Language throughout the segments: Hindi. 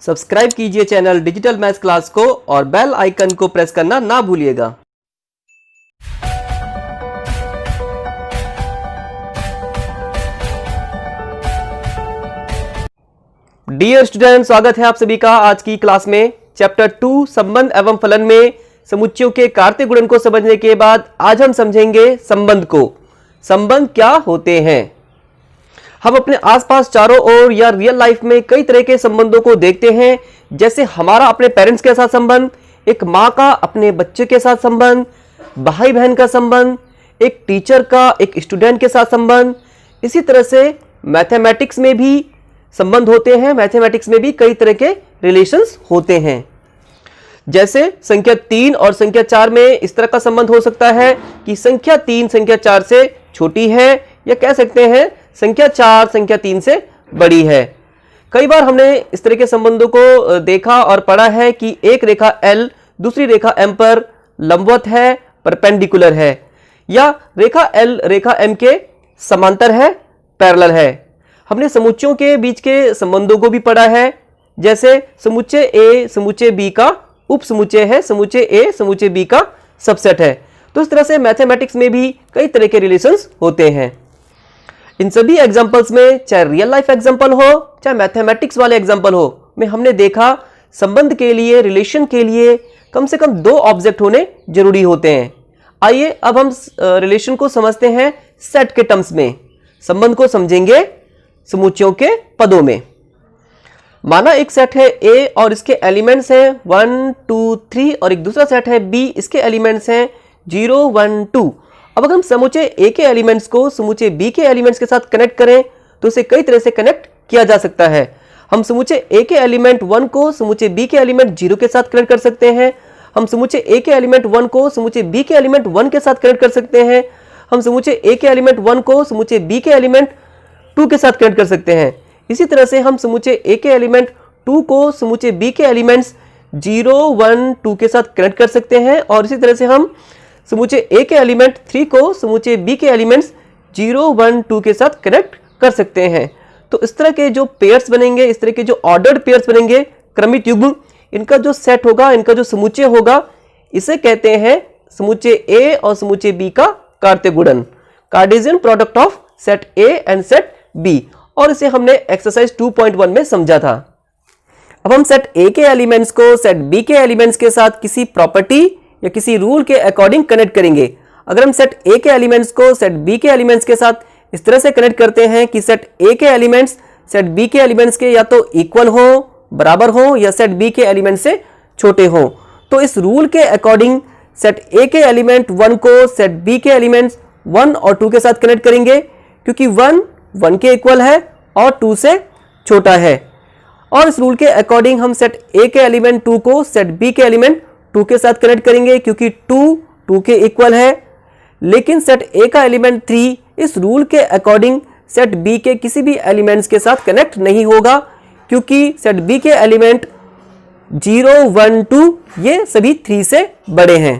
सब्सक्राइब कीजिए चैनल डिजिटल मैथ्स क्लास को और बेल आइकन को प्रेस करना ना भूलिएगा। डियर स्टूडेंट, स्वागत है आप सभी का आज की क्लास में। चैप्टर 2 संबंध एवं फलन में समुच्चयों के कार्तीय गुणन को समझने के बाद आज हम समझेंगे संबंध को। संबंध क्या होते हैं? हम अपने आसपास चारों ओर या रियल लाइफ में कई तरह के संबंधों को देखते हैं, जैसे हमारा अपने पेरेंट्स के साथ संबंध, एक माँ का अपने बच्चे के साथ संबंध, भाई बहन का संबंध, एक टीचर का एक स्टूडेंट के साथ संबंध। इसी तरह से मैथमेटिक्स में भी संबंध होते हैं। मैथमेटिक्स में भी कई तरह के रिलेशंस होते हैं, जैसे संख्या 3 और संख्या 4 में इस तरह का संबंध हो सकता है कि संख्या 3 संख्या 4 से छोटी है, या कह सकते हैं संख्या 4 संख्या 3 से बड़ी है। कई बार हमने इस तरह के संबंधों को देखा और पढ़ा है कि एक रेखा L दूसरी रेखा M पर लंबवत है, परपेंडिकुलर है, या रेखा L रेखा M के समांतर है, पैरेलल है। हमने समुच्चयों के बीच के संबंधों को भी पढ़ा है, जैसे समुच्चय A समुच्चय B का उपसमुच्चय है, समुच्चय A समुच्चय B का सबसेट है। तो इस तरह से मैथमेटिक्स में भी कई तरह के रिलेशंस होते हैं। इन सभी एग्जांपल्स में, चाहे रियल लाइफ एग्जांपल हो चाहे मैथमेटिक्स वाले एग्जांपल हो, में हमने देखा संबंध के लिए, रिलेशन के लिए कम से कम 2 ऑब्जेक्ट होने जरूरी होते हैं। आइए अब हम रिलेशन को समझते हैं सेट के टर्म्स में। संबंध को समझेंगे समुच्चयों के पदों में। माना एक सेट है A और इसके एलिमेंट्स हैं 1 2 3 और एक दूसरा सेट है B, इसके एलिमेंट्स हैं 0 1 2। अब अगर हम समुच्चय A के एलिमेंट्स को समुच्चय B के एलिमेंट्स के साथ कनेक्ट करें तो इसे कई तरह से कनेक्ट किया जा सकता है। हम समुच्चय A के एलिमेंट 1 को समुच्चय B के एलिमेंट 0 के साथ कनेक्ट कर सकते हैं। हम समुच्चय A के एलिमेंट 1 को समुच्चय B के एलिमेंट 1 के साथ कनेक्ट कर सकते हैं। हम समुच्चय A के एलिमेंट 1 को समुच्चय B के एलिमेंट 2 के साथ कनेक्ट कर सकते हैं। इसी तरह से हम समुच्चय A के एलिमेंट 2 को समुच्चय B के एलिमेंट्स 0 1 2 के साथ कनेक्ट कर सकते हैं, और इसी तरह से हम समुच्चय A के एलिमेंट 3 को समुच्चय B के एलिमेंट्स 0 1 2 के साथ कनेक्ट कर सकते हैं। तो इस तरह के जो पेयर्स बनेंगे, इस तरह के जो ऑर्डर्ड पेयर्स बनेंगे, क्रमित युग्म, इनका जो सेट होगा, इनका जो समुच्चय होगा, इसे कहते हैं समुच्चय A और समुच्चय B का कार्तीय गुणन, Cartesian product of set A and set B। और इसे हमने एक्सरसाइज 2.1 में समझा था। अब हम सेट A के एलिमेंट्स को सेट B के एलिमेंट्स के साथ किसी प्रॉपर्टी या किसी रूल के अकॉर्डिंग कनेक्ट करेंगे। अगर हम सेट A के एलिमेंट्स को सेट B के एलिमेंट्स के साथ इस तरह से कनेक्ट करते हैं कि सेट A के एलिमेंट्स सेट B के एलिमेंट्स के या तो इक्वल हो, बराबर हो, या सेट B के एलिमेंट से छोटे हो, तो इस रूल के अकॉर्डिंग सेट A के एलिमेंट 1 को सेट B के एलिमेंट्स 1 और 2 के साथ कनेक्ट करेंगे, क्योंकि 1 1 के इक्वल है और 2 से छोटा है। और इस रूल के अकॉर्डिंग हम सेट A के एलिमेंट 2 को सेट B के एलिमेंट 2 के साथ कनेक्ट करेंगे, क्योंकि 2 2 के इक्वल है। लेकिन सेट A का एलिमेंट 3 इस रूल के अकॉर्डिंग सेट B के किसी भी एलिमेंट्स के साथ कनेक्ट नहीं होगा, क्योंकि सेट B के एलिमेंट 0 1 2 ये सभी 3 से बड़े हैं।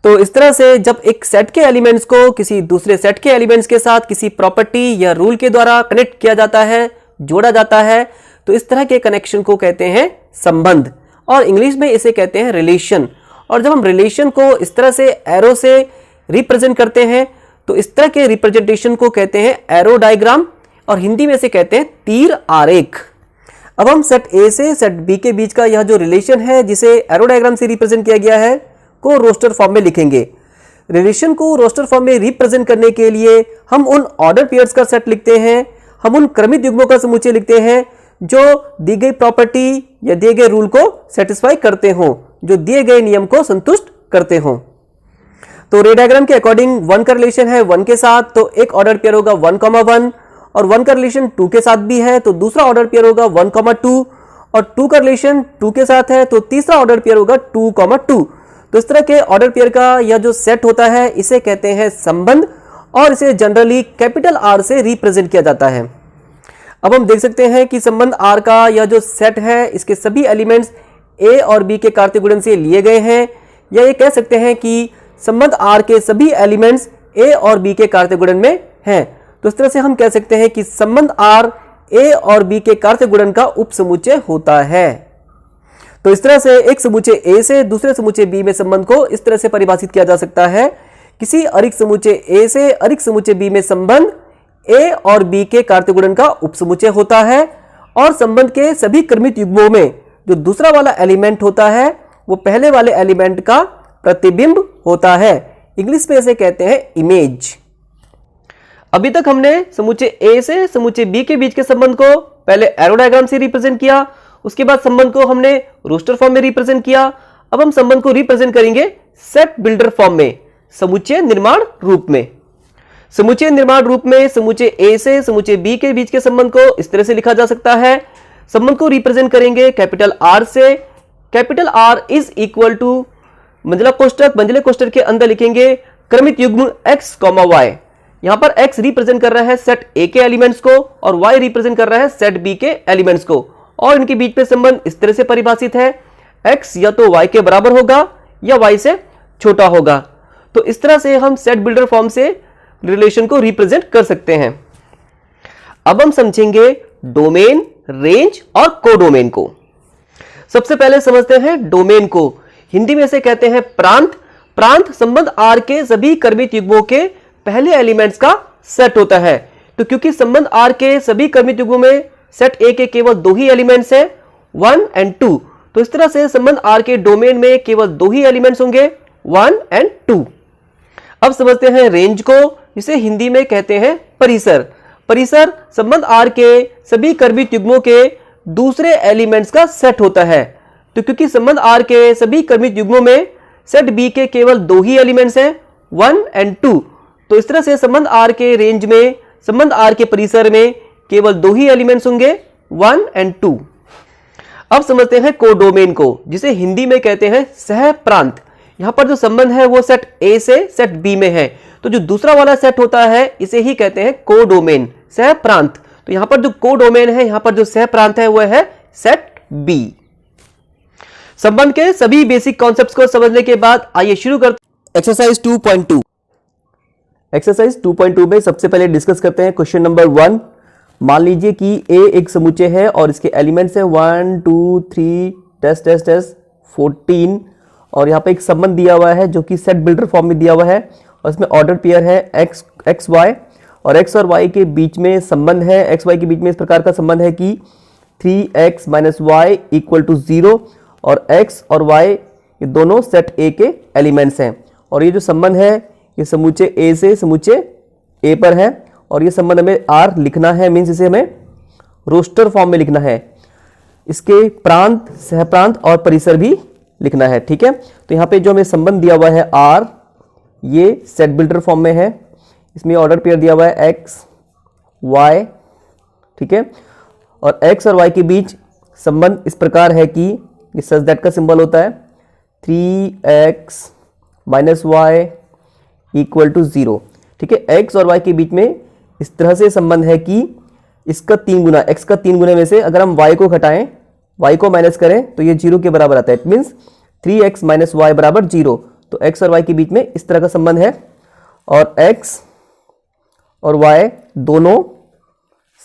तो इस तरह से जब एक सेट के एलिमेंट्स को किसी दूसरे सेट के एलिमेंट्स के साथ किसी प्रॉपर्टी या रूल के द्वारा कनेक्ट किया जाता है, जोड़ा जाता है, तो इस तरह के कनेक्शन को कहते हैं संबंध, और इंग्लिश में इसे कहते हैं रिलेशन। और जब हम रिलेशन को इस तरह से एरो से रिप्रेजेंट करते हैं तो इस तरह के रिप्रेजेंटेशन को कहते हैं एरो डायग्राम, और हिंदी में इसे कहते हैं तीर आरेख। अब हम सेट A से सेट B के बीच का यह जो रिलेशन है, जिसे एरो डायग्राम से रिप्रेजेंट किया गया है, को रोस्टर फॉर्म में लिखेंगे। रिलेशन को रोस्टर फॉर्म में रिप्रेजेंट करने के लिए हम उन ऑर्डर पेयर्स का सेट लिखते हैं, हम उन क्रमित युग्मों का समुच्चय लिखते हैं जो दी गई प्रॉपर्टी या दिए गए रूल को सेटिस्फाई करते हो, जो दिए गए नियम को संतुष्ट करते हो। तो रे डायग्राम के अकॉर्डिंग 1 का रिलेशन है 1 के साथ, तो एक ऑर्डर पेयर होगा 1, 1, और 1 का रिलेशन 2 के साथ भी है, तो दूसरा ऑर्डर पेयर होगा 1, 2, और 2 का रिलेशन 2 के साथ है, तो तीसरा ऑर्डर पेयर होगा 2, 2। तो इस तरह के ऑर्डर पेयर का यह जो सेट होता है, इसे कहते हैं संबंध, और इसे जनरली कैपिटल R से रिप्रेजेंट किया जाता है। अब हम देख सकते हैं कि संबंध R का यह जो सेट है, इसके सभी एलिमेंट्स A और B के कार्तीय गुणन से लिए गए हैं, या ये कह सकते हैं कि संबंध R के सभी एलिमेंट्स A और B के कार्तीय गुणन में हैं। तो इस तरह से हम कह सकते हैं कि संबंध R ए और बी के कार्तीय गुणन का उपसमुच्चय होता है। तो इस तरह से एक समुच्चय ए से दूसरे समुच्चय बी में संबंध को इस तरह से परिभाषित किया जा सकता है। किसी अरिक्त समुच्चय ए से अरिक्त समुच्चय बी में संबंध ए और बी के कार्तीय गुणन का उपसमुच्चय होता है और संबंध के सभी क्रमित युग्मों में जो दूसरा वाला एलिमेंट होता है वो पहले वाले एलिमेंट का प्रतिबिंब होता है। इंग्लिश में इसे कहते हैं इमेज। अभी तक हमने समुच्चय ए से समुच्चय बी के बीच के संबंध को पहले एरो डायग्राम से रिप्रेजेंट किया, उसके बाद संबंध को हमने रोस्टर फॉर्म में रिप्रेजेंट किया। अब हम संबंध को रिप्रेजेंट करेंगे सेट बिल्डर फॉर्म में, समुच्चय निर्माण रूप में। समुच्चय निर्माण रूप में समुच्चय ए से समुच्चय बी के बीच के संबंध को इस तरह से लिखा जा सकता है। संबंध को रिप्रेजेंट करेंगे कैपिटल आर से। Capital R is equal to मंझला कोष्ठक के अंदर लिखेंगे क्रमित युग्म x, y। यहां पर x रिप्रेजेंट कर रहा है सेट ए के एलिमेंट्स को और y रिप्रेजेंट कर रहा है सेट बी के एलिमेंट्स को और इनके बीच में संबंध इस तरह से परिभाषित है, x या तो y के बराबर होगा या y से छोटा होगा। तो इस तरह से हम सेट बिल्डर फॉर्म से रिलेशन को रिप्रेजेंट कर सकते हैं। अब हम समझेंगे डोमेन, रेंज और कोडोमेन को। सबसे पहले समझते हैं डोमेन को। हिंदी में इसे कहते हैं प्रांत। प्रांत संबंध आर के सभी क्रमित युग्मों के पहले एलिमेंट्स का सेट होता है। तो क्योंकि संबंध आर के सभी क्रमित युग्मों में सेट ए के केवल दो ही एलिमेंट्स हैं, 1 और 2, तो इस तरह से संबंध आर के डोमेन में केवल दो ही एलिमेंट्स होंगे, 1 और 2। अब समझते हैं रेंज को, जिसे हिंदी में कहते हैं परिसर। परिसर संबंध आर के सभी क्रमित युग्मों के दूसरे एलिमेंट्स का सेट होता है। तो क्योंकि संबंध आर के सभी क्रमित युग्मों में सेट बी के केवल दो ही एलिमेंट्स हैं, 1 और 2, तो इस तरह से संबंध आर के रेंज में, संबंध आर के परिसर में केवल दो ही एलिमेंट्स होंगे, 1 और 2। अब समझते हैं कोडोमेन को, जिसे हिंदी में कहते हैं सह प्रांत। यहां पर जो संबंध है वो सेट ए से सेट बी में है, तो जो दूसरा वाला सेट होता है इसे ही कहते हैं कोडोमेन, सह प्रांत। तो यहां पर जो कोडोमेन है, यहां पर जो सह प्रांत है वो है सेट बी। संबंध के सभी बेसिक कॉन्सेप्ट्स को समझने के बाद आइए शुरू करते एक्सरसाइज 2.2। एक्सरसाइज 2.2 में सबसे पहले डिस्कस करते हैं क्वेश्चन नंबर 1। मान लीजिए कि ए एक समुच्चय है और इसके एलिमेंट्स है 1 2 3 टेस्ट टेस्ट टेस्ट 14 और यहाँ पे एक संबंध दिया हुआ है जो कि सेट बिल्डर फॉर्म में दिया हुआ है और इसमें ऑर्डर पेयर है एक्स वाई और एक्स और वाई के बीच में संबंध है, एक्स वाई के बीच में इस प्रकार का संबंध है कि 3x - y = 0 और x और y ये दोनों सेट ए के एलिमेंट्स हैं। और ये जो संबंध है ये समुच्चय ए से समुच्चय ए पर है और ये संबंध हमें आर लिखना है, मीन्स इसे हमें रोस्टर फॉर्म में लिखना है। इसके प्रांत, सहप्रांत और परिसर भी लिखना है, ठीक है। तो यहाँ पे जो हमें संबंध दिया हुआ है आर, ये सेट बिल्डर फॉर्म में है, इसमें ऑर्डर पेयर दिया हुआ है एक्स वाई, ठीक है। और एक्स और वाई के बीच संबंध इस प्रकार है कि ये सच दैट का सिंबल होता है 3x - y = 0, ठीक है। एक्स और वाई के बीच में इस तरह से संबंध है कि इसका 3 गुना, एक्स का 3 गुना में से अगर हम y को घटाएं, y को माइनस करें तो ये 0 के बराबर आता है। It means 3x - y = 0। तो x और y के बीच में इस तरह का संबंध है और x और y दोनों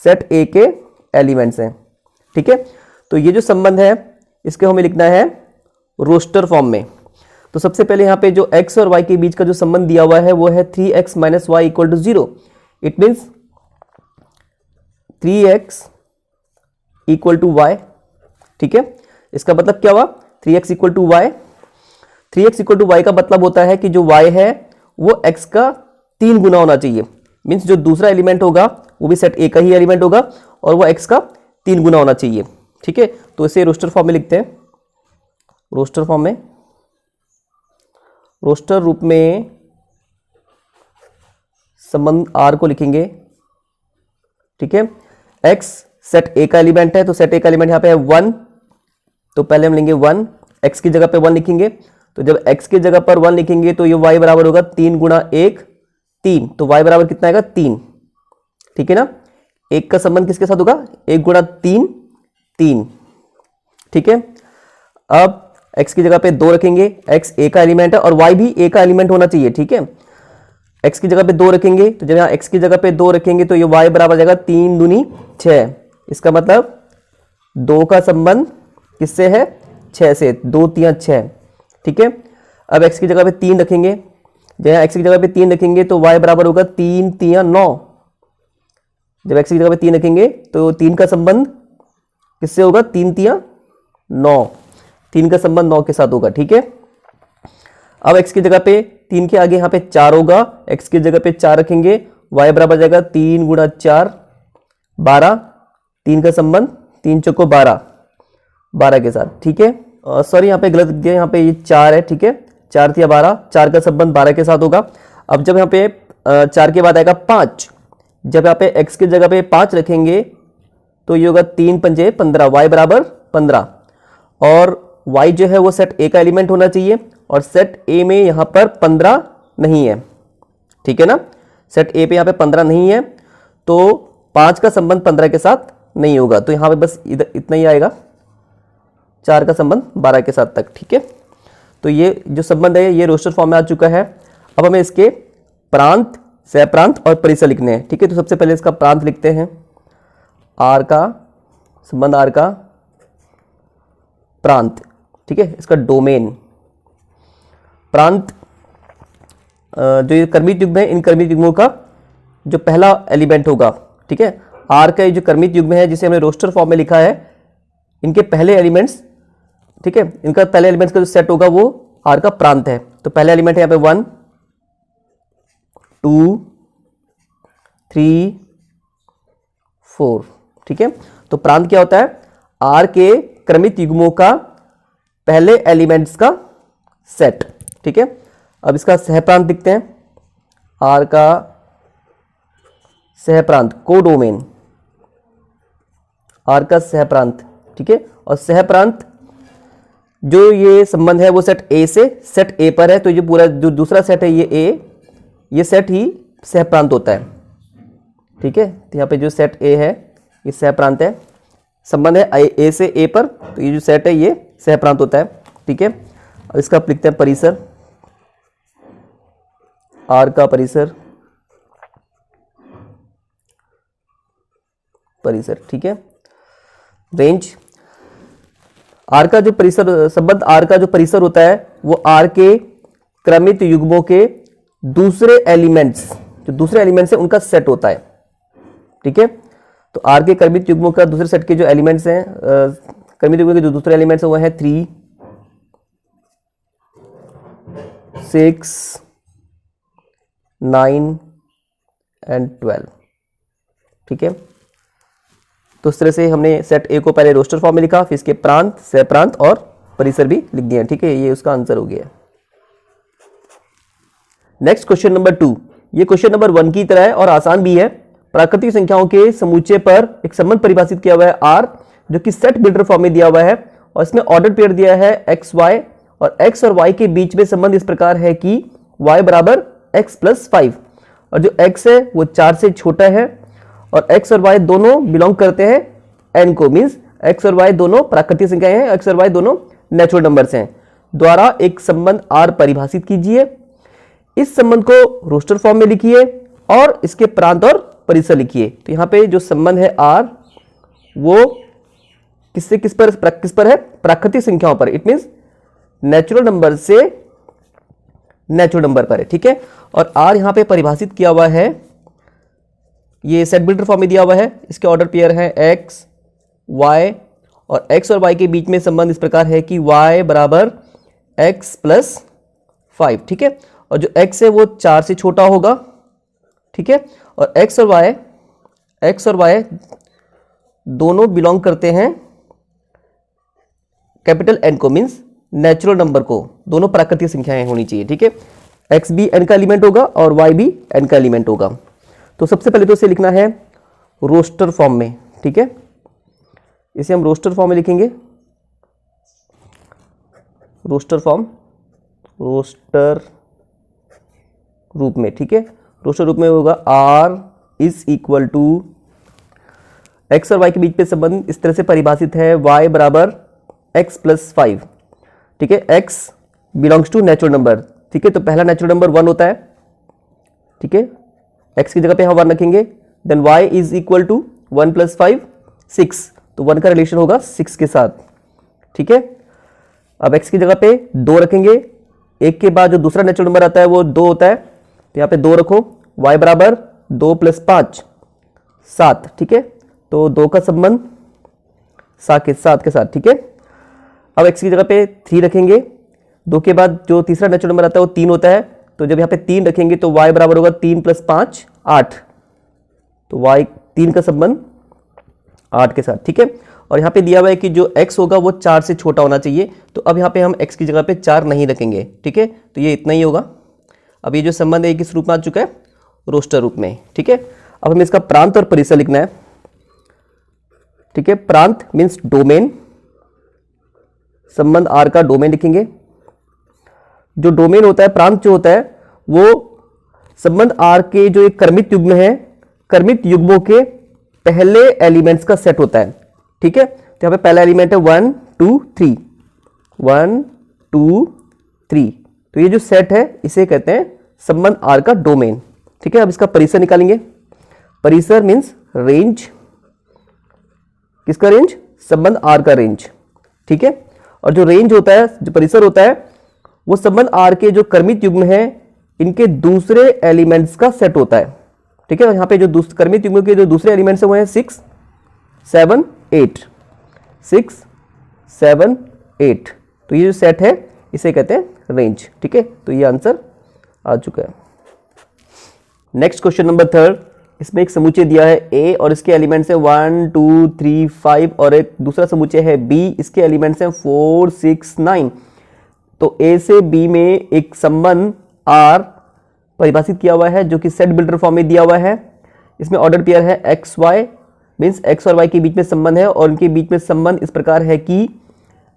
सेट ए के एलिमेंट्स हैं, ठीक है। तो ये जो संबंध है इसके हमें लिखना है रोस्टर फॉर्म में। तो सबसे पहले यहाँ पे जो x और y के बीच का जो संबंध दिया हुआ है वो है 3x - y = 0। It means 3x = y, ठीक है। इसका मतलब क्या हुआ, 3x = y। 3x = y का मतलब होता है कि जो y है वो x का 3 गुना होना चाहिए। मीन्स जो दूसरा एलिमेंट होगा वो भी सेट ए का ही एलिमेंट होगा और वो x का 3 गुना होना चाहिए, ठीक है। तो इसे रोस्टर फॉर्म में लिखते हैं। रोस्टर फॉर्म में, रोस्टर रूप में संबंध r को लिखेंगे, ठीक है। x सेट ए का एलिमेंट है तो सेट ए का एलिमेंट यहां पे है 1, तो पहले हम लेंगे 1, x की जगह पे 1 लिखेंगे। तो जब x की जगह पर 1 लिखेंगे तो ये y बराबर होगा 3 × 1 3, तो y बराबर कितना आएगा 3, ठीक है ना। 1 का संबंध किसके साथ होगा, 1 × 3 3, ठीक है। अब x की जगह पे 2 रखेंगे, x a का एलिमेंट है और y भी a का एलिमेंट होना चाहिए, ठीक है। x की जगह पे 2 रखेंगे तो जब यहाँ x की जगह पे 2 रखेंगे तो ये y बराबर जाएगा 3 दूनी 6, इसका मतलब 2 का संबंध किससे है? 6 से। 2 3 6, ठीक है। अब x की जगह पे 3 रखेंगे, जहाँ x की जगह पे 3 रखेंगे तो y बराबर होगा 3 3 9। जब x की जगह पे 3 रखेंगे तो 3 का संबंध किससे होगा? 3 3 9। 3 का संबंध 9 के साथ होगा, ठीक है। अब x की जगह पे 3 के आगे यहाँ पे 4 होगा, x की जगह पे 4 रखेंगे, y बराबर जाएगा 3 गुणा 4 12। 3 का संबंध 3 चौको 12, 12 के साथ, ठीक है। सॉरी यहाँ पे गलत दिया, यहाँ पे ये 4 है, ठीक है। 4 3 12, 4 का संबंध 12 के साथ होगा। अब जब यहाँ पे 4 के बाद आएगा 5, जब यहाँ पे x की जगह पे 5 रखेंगे तो ये होगा 3 पंजे 15, y बराबर 15। और y जो है वो सेट A का एलिमेंट होना चाहिए, और सेट A में यहाँ पर 15 नहीं है, ठीक है ना। सेट A पे यहाँ पे 15 नहीं है, तो 5 का संबंध 15 के साथ नहीं होगा, तो यहाँ पे बस इधर इतना ही आएगा, 4 का संबंध 12 के साथ तक, ठीक है। तो ये जो संबंध है ये रोस्टर फॉर्म में आ चुका है। अब हमें इसके प्रांत, सहप्रांत और परिसर लिखने हैं, ठीक है। तो सबसे पहले इसका प्रांत लिखते हैं, आर का संबंध, आर का प्रांत, ठीक है। इसका डोमेन, प्रांत जो ये कर्मित युग्म है, इन कर्मित युग्मों का जो पहला एलिमेंट होगा, ठीक है। आर का ये जो कर्मित युग्म है जिसे हमने रोस्टर फॉर्म में लिखा है, इनके पहले एलिमेंट्स, ठीक है, इनका पहले एलिमेंट्स का जो सेट होगा वो आर का प्रांत है। तो पहला एलिमेंट है यहाँ पे 1 2 3 4, ठीक है। तो प्रांत क्या होता है? आर के क्रमित युग्मों का पहले एलिमेंट्स का सेट, ठीक है। अब इसका सहप्रांत दिखते हैं, आर का सहप्रांत, कोडोमेन, आर का सहप्रांत, ठीक है। और सहप्रांत जो ये संबंध है वो सेट ए से सेट ए पर है, तो ये पूरा जो दूसरा सेट है ये ए, ये सेट ही सहप्रांत होता है, ठीक है। तो यहाँ पे जो सेट ए है ये सहप्रांत है, संबंध है ए से ए पर, तो ये जो सेट है ये सहप्रांत होता है, ठीक है। अब इसका आप लिखते हैं परिसर, आर का परिसर, परिसर, ठीक है। रेंज, आर का जो परिसर संबंध, आर का जो परिसर होता है वो आर के क्रमित युग्मों के दूसरे एलिमेंट्स, जो दूसरे एलिमेंट्स है उनका सेट होता है, ठीक है। तो आर के क्रमित युग्मों का दूसरे सेट के जो एलिमेंट्स हैं, क्रमित युग्मों के जो दूसरे एलिमेंट्स हैं वो है 3 6 9 एंड 12, ठीक है। तो इस तरह से हमने सेट ए को पहले रोस्टर फॉर्म में लिखा, फिर इसके प्रांत, सहप्रांत और परिसर भी लिख दिया, ठीक है। ये उसका आंसर हो गया। नेक्स्ट क्वेश्चन नंबर 2, ये क्वेश्चन नंबर 1 की तरह है और आसान भी है। प्राकृतिक संख्याओं के समुच्चय पर एक संबंध परिभाषित किया हुआ है आर, जो कि सेट बिल्डर फॉर्म में दिया हुआ है, और इसमें ऑर्डर पेयर दिया है एक्स वाई, और एक्स और वाई के बीच में संबंध इस प्रकार है कि वाई बराबर एक्स प्लस 5, और जो एक्स है वो 4 से छोटा है, और x और y दोनों बिलोंग करते हैं n को, मींस x और y दोनों प्राकृतिक संख्याएं हैं, x और y दोनों नेचुरल नंबर्स हैं। द्वारा एक संबंध r परिभाषित कीजिए, इस संबंध को रोस्टर फॉर्म में लिखिए और इसके प्रांत और परिसर लिखिए। तो यहाँ पे जो संबंध है r वो किससे किस पर है? प्राकृतिक संख्याओं पर, इट मींस नेचुरल नंबर से नेचुरल नंबर पर है, ठीक है। और r यहाँ पे परिभाषित किया हुआ है, ये सेट बिल्डर फॉर्म में दिया हुआ है, इसके ऑर्डर पेयर है x y, और x और y के बीच में संबंध इस प्रकार है कि y बराबर x प्लस 5, ठीक है। और जो x है वो 4 से छोटा होगा, ठीक है। और x और y दोनों बिलोंग करते हैं कैपिटल N को, मींस नेचुरल नंबर को, दोनों प्राकृतिक संख्याएं होनी चाहिए, ठीक है। x भी n का एलिमेंट होगा और y भी n का एलिमेंट होगा। तो सबसे पहले तो इसे लिखना है रोस्टर फॉर्म में, ठीक है। इसे हम रोस्टर फॉर्म में लिखेंगे, रोस्टर फॉर्म, रोस्टर रूप में, ठीक है। रोस्टर रूप में होगा r is equal to x और y के बीच में संबंध इस तरह से परिभाषित है, y बराबर x प्लस 5, ठीक है। x belongs to natural number, ठीक है। तो पहला नेचुरल नंबर 1 होता है, ठीक है। x की जगह पे हम 1 रखेंगे, then y is equal to 1 plus 5, 6, तो 1 का रिलेशन होगा 6 के साथ, ठीक है। अब x की जगह पे 2 रखेंगे, 1 के बाद जो दूसरा नेचुरल नंबर आता है वो 2 होता है, तो यहाँ पे 2 रखो, y बराबर 2 + 5 7, ठीक है। तो 2 का संबंध 7 के साथ, ठीक है। अब x की जगह पे 3 रखेंगे, 2 के बाद जो तीसरा नेचुरल नंबर आता है वो 3 होता है, तो जब यहाँ पे 3 रखेंगे तो y बराबर होगा 3 + 5 8, तो y 3 का संबंध 8 के साथ, ठीक है। और यहाँ पे दिया हुआ है कि जो x होगा वो 4 से छोटा होना चाहिए, तो अब यहाँ पे हम x की जगह पे 4 नहीं रखेंगे, ठीक है। तो ये इतना ही होगा। अब ये जो संबंध है किस रूप में आ चुका है, रोस्टर रूप में, ठीक है। अब हमें इसका प्रांत और परिसर लिखना है, ठीक है। प्रांत मीन्स डोमेन, संबंध r का डोमेन लिखेंगे। जो डोमेन होता है, प्रांत जो होता है वो संबंध r के जो एक क्रमित युग्म है, क्रमित युग्मों के पहले एलिमेंट्स का सेट होता है, ठीक है। तो यहाँ पे पहला एलिमेंट है 1 2 3, 1 2 3, तो ये जो सेट है इसे कहते हैं संबंध R का डोमेन, ठीक है। अब इसका परिसर निकालेंगे। परिसर मीन्स रेंज, किसका रेंज, संबंध R का रेंज, ठीक है। और जो रेंज होता है, जो परिसर होता है वो संबंध R के जो क्रमित युग्म है इनके दूसरे एलिमेंट्स का सेट होता है, ठीक है। और यहाँ पे जो क्रमित युग्म के जो दूसरे एलिमेंट्स है वो हैं 6 7 8, 6 7 8, तो ये जो सेट है इसे कहते हैं रेंज, ठीक है। तो ये आंसर आ चुका है। नेक्स्ट क्वेश्चन नंबर 3, इसमें एक समुच्चय दिया है A और इसके एलिमेंट्स है 1 2 3 5 और एक दूसरा समुच्चय है B, इसके एलिमेंट्स हैं 4 6 9। तो A से B में एक संबंध R परिभाषित किया हुआ है जो कि सेट बिल्डर फॉर्म में दिया हुआ है। इसमें ऑर्डर पेयर है एक्स वाई, मीन्स एक्स और वाई के बीच में संबंध है और उनके बीच में संबंध इस प्रकार है कि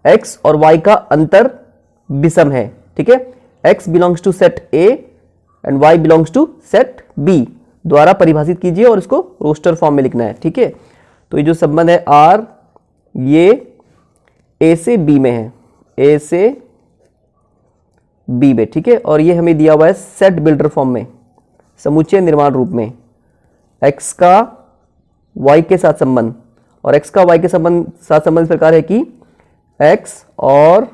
एक्स और वाई का अंतर विषम है, ठीक है। X belongs to set A and y belongs to set B द्वारा परिभाषित कीजिए और इसको रोस्टर फॉर्म में लिखना है, ठीक है। तो ये जो संबंध है आर, ये ए से बी में है, ए से बी में, ठीक है। और ये हमें दिया हुआ है सेट बिल्डर फॉर्म में, समुच्चय निर्माण रूप में। एक्स का वाई के साथ संबंध और एक्स का वाई के साथ संबंध इस प्रकार है कि एक्स और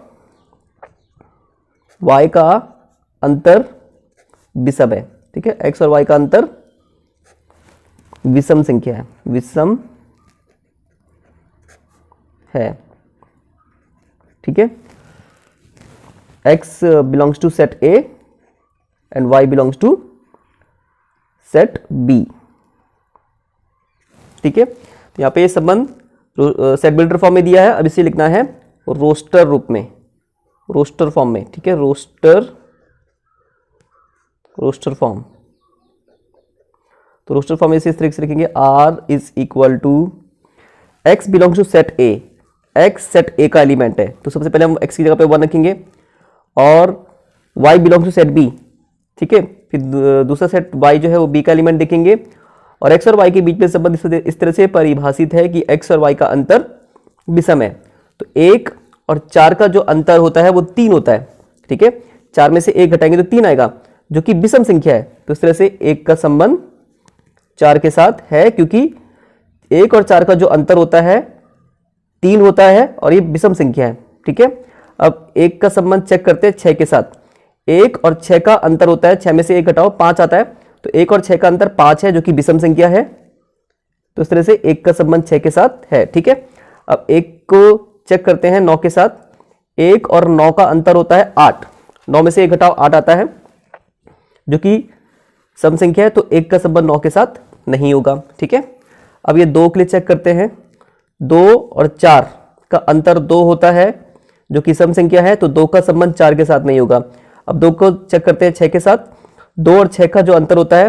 वाई का अंतर विषम है, ठीक है। एक्स और वाई का अंतर विषम संख्या है, विषम है, ठीक है। X belongs to set A and y belongs to set B, ठीक है। तो यहां पे ये संबंध सेट बिल्डर फॉर्म में दिया है, अब इसे लिखना है रोस्टर रूप में, रोस्टर फॉर्म में, ठीक है। रोस्टर फॉर्म, तो रोस्टर फॉर्म में इसे इस तरीके से लिखेंगे R is equal to x belongs to set A, x set A का एलिमेंट है तो सबसे पहले हम एक्स की जगह पे 1 रखेंगे, और y belongs to set B, ठीक है। फिर दूसरा सेट वाई जो है वो बी का एलिमेंट देखेंगे, और एक्स और वाई के बीच में संबंध इस तरह से परिभाषित है कि एक्स और वाई का अंतर विषम है। तो 1 और 4 का जो अंतर होता है वो 3 होता है, ठीक है। 4 में से 1 घटाएंगे तो 3 आएगा जो कि विषम संख्या है, तो इस तरह से 1 का संबंध 4 के साथ है, क्योंकि 1 और 4 का जो अंतर होता है 3 होता है और ये विषम संख्या है, ठीक है। अब 1 का संबंध चेक करते हैं 6 के साथ, 1 और 6 का अंतर होता है, 6 में से 1 घटाओ 5 आता है, तो 1 और 6 का अंतर 5 है जो कि विषम संख्या है, तो इस तरह से 1 का संबंध 6 के साथ है, ठीक है। अब 1 को चेक करते हैं 9 के साथ, 1 और 9 का अंतर होता है 8, 9 में से 1 घटाओ 8 आता है जो कि सम संख्या है, तो 1 का संबंध 9 के साथ नहीं होगा, ठीक है। अब ये 2 के लिए चेक करते हैं, 2 और 4 का अंतर 2 होता है जो कि सम संख्या है, तो 2 का संबंध 4 के साथ नहीं होगा। अब 2 को चेक करते हैं 6 के साथ, 2 और 6 का जो अंतर होता है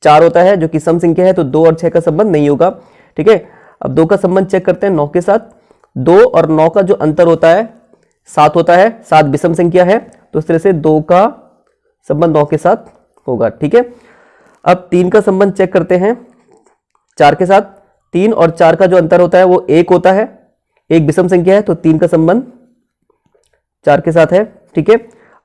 4 होता है जो कि सम संख्या है, तो 2 और 6 का संबंध नहीं होगा, ठीक है। अब 2 का संबंध चेक करते हैं 9 के साथ, 2 और 9 का जो अंतर होता है 7 होता है, 7 विषम संख्या है, तो इस तरह से 2 का संबंध 9 के साथ होगा, ठीक है। अब 3 का संबंध चेक करते हैं 4 के साथ, 3 और 4 का जो अंतर होता है वो 1 होता है, 1 विषम संख्या है, तो 3 का संबंध 4 के साथ है, ठीक है।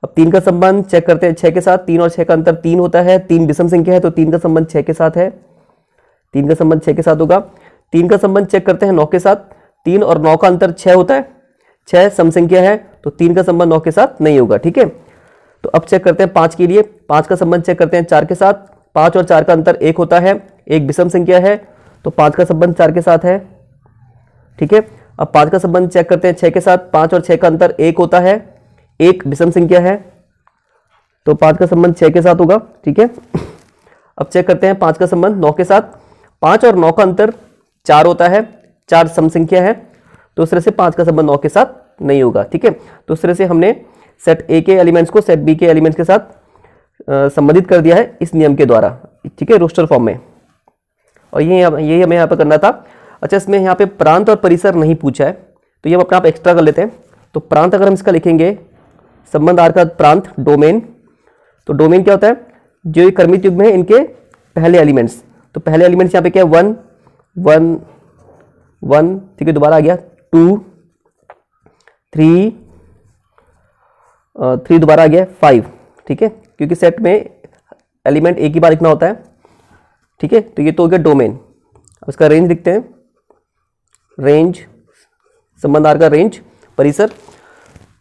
अब 3 का संबंध चेक करते हैं 6 के साथ, 3 और 6 का अंतर 3 होता है, 3 विषम संख्या है, तो 3 का संबंध 6 के साथ है, 3 का संबंध 6 के साथ होगा। 3 का संबंध चेक करते हैं 9 के साथ। 3 और 9 का अंतर 6 होता है, 6 सम संख्या है, तो 3 का संबंध 9 के साथ नहीं होगा। ठीक है, तो अब चेक करते हैं 5 के लिए। 5 का संबंध चेक करते हैं 4 के साथ। 5 और 4 का अंतर 1 होता है, एक विषम संख्या है, तो 5 का संबंध 4 के साथ है। ठीक है, अब 5 का संबंध चेक करते हैं 6 के साथ। 5 और 6 का अंतर 1 होता है, एक विषम संख्या है, तो 5 का संबंध 6 के साथ होगा। ठीक है, अब चेक करते हैं 5 का संबंध 9 के साथ। 5 और 9 का अंतर 4 होता है, 4 सम संख्या है, तो उस तरह से 5 का संबंध 9 के साथ नहीं होगा। ठीक है, तो उस तरह से हमने सेट ए के एलिमेंट्स को सेट बी के एलिमेंट्स के साथ संबंधित कर दिया है इस नियम के द्वारा। ठीक है, रोस्टर फॉर्म में, और यही हमें यहाँ पर करना था। अच्छा, इसमें यहाँ पे प्रांत और परिसर नहीं पूछा है, तो ये हम अपना आप एक्स्ट्रा कर लेते हैं। तो प्रांत अगर हम इसका लिखेंगे, संबंध आर का प्रांत डोमेन, तो डोमेन क्या होता है, जो ये क्रमिक युग्म है इनके पहले एलिमेंट्स, तो पहले एलिमेंट्स यहाँ पे क्या है 1 1 1। ठीक है, दोबारा आ गया 2 3 3, दोबारा आ गया 5। ठीक है, क्योंकि सेट में एलिमेंट एक ही बार लिखना होता है। ठीक है, तो ये तो हो गया डोमेन। अब इसका रेंज लिखते हैं, रेंज संबंध आर का रेंज, परिसर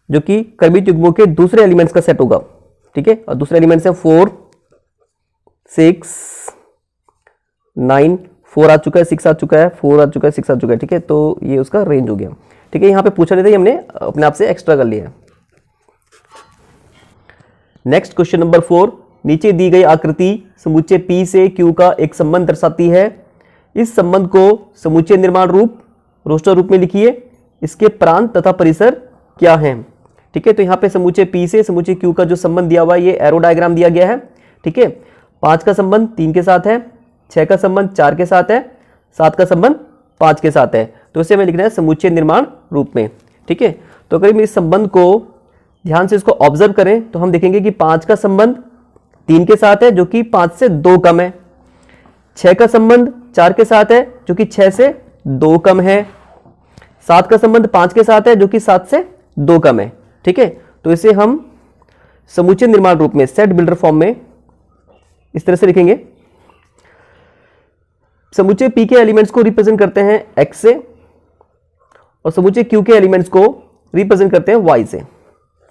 जो कि क्रमिक युग्मों के दूसरे एलिमेंट्स का सेट होगा। ठीक है, और दूसरे एलिमेंट्स हैं 4 6 9, 4 आ चुका है, 6 आ चुका है, 4 आ चुका है, 6 आ चुका है। ठीक है, तो ये उसका रेंज हो गया। ठीक है, यहाँ पे पूछा नहीं था, हमने अपने आप से एक्स्ट्रा कर लिया है। नेक्स्ट क्वेश्चन नंबर 4, नीचे दी गई आकृति समुच्चय P से Q का एक संबंध दर्शाती है। इस संबंध को समुच्चय निर्माण रूप, रोस्टर रूप में लिखिए। इसके प्रांत तथा परिसर क्या हैं। ठीक है, तो यहाँ पे समुच्चय P से समुच्चय Q का जो संबंध दिया हुआ है, ये एरो डायग्राम दिया गया है। ठीक है, 5 का संबंध 3 के साथ है, 6 का संबंध 4 के साथ है, 7 का संबंध 5 के साथ है, तो इसे हमें लिखना है समुच्चय निर्माण रूप में। ठीक है, तो अगर हम इस संबंध को ध्यान से इसको ऑब्जर्व करें तो हम देखेंगे कि 5 का संबंध 3 के साथ है, जो कि 5 से 2 कम है। 6 का संबंध 4 के साथ है, जो कि 6 से 2 कम है। 7 का संबंध 5 के साथ है, जो कि 7 से 2 कम है। ठीक है, तो इसे हम समुच्चय निर्माण रूप में, सेट बिल्डर फॉर्म में इस तरह से लिखेंगे। समुच्चय P के एलिमेंट्स को रिप्रेजेंट करते हैं X से, और समुच्चय Q के एलिमेंट्स को रिप्रेजेंट करते हैं Y से।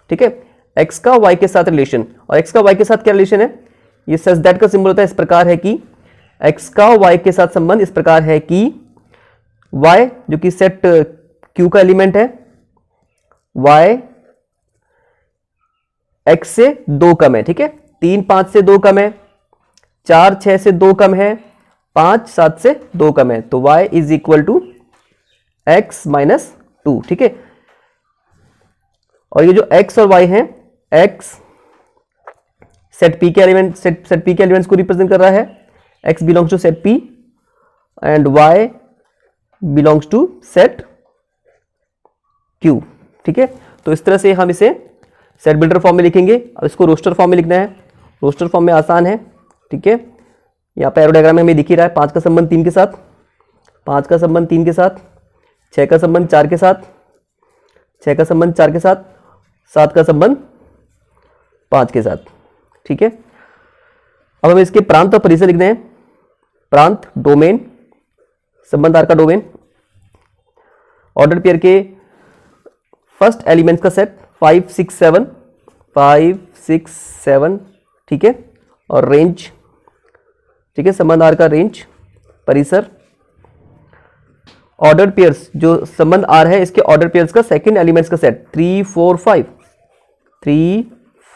ठीक है, X का Y के साथ रिलेशन, और X का Y के साथ क्या रिलेशन है, ये सच दैट का सिंबल होता है। इस प्रकार है कि X का Y के साथ संबंध इस प्रकार है कि Y जो कि सेट Q का एलिमेंट है, Y X से 2 कम है। ठीक है, 3 5 से 2 कम है, 4 6 से 2 कम है, 5 7 से 2 कम है, तो y is equal to x minus 2। ठीक है, और ये जो x और y है, x सेट P के एलिमेंट, सेट P के एलिमेंट्स को रिप्रेजेंट कर रहा है, x belongs to set P and y belongs to set Q। ठीक है, तो इस तरह से हम इसे सेट बिल्डर फॉर्म में लिखेंगे। अब इसको रोस्टर फॉर्म में लिखना है। रोस्टर फॉर्म में आसान है। ठीक है, यहाँ पे एरो डायग्राम में हमें दिख ही रहा है, 5 का संबंध 3 के साथ, 5 का संबंध 3 के साथ, 6 का संबंध 4 के साथ, 6 का संबंध 4 के साथ, 7 का संबंध 5 के साथ। ठीक है, अब हमें इसके प्रांत और परिसर लिखने हैं। प्रांत डोमेन, संबंध आर का डोमेन, ऑर्डर पेयर के फर्स्ट एलिमेंट्स का सेट 5 6 7, 5 6 7। ठीक है, और रेंज, ठीक है, संबंध आर का रेंज, परिसर, ऑर्डर पेयर्स, जो संबंध आर है इसके ऑर्डर पेयर्स का सेकंड एलिमेंट्स का सेट 3 4 5, 3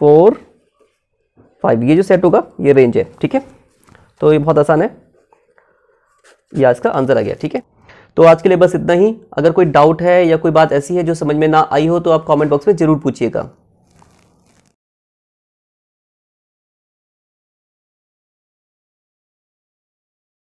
4 5, ये जो सेट होगा ये रेंज है। ठीक है, तो ये बहुत आसान है, ये इसका आंसर आ गया। ठीक है, तो आज के लिए बस इतना ही। अगर कोई डाउट है या कोई बात ऐसी है जो समझ में ना आई हो तो आप कमेंट बॉक्स में जरूर पूछिएगा।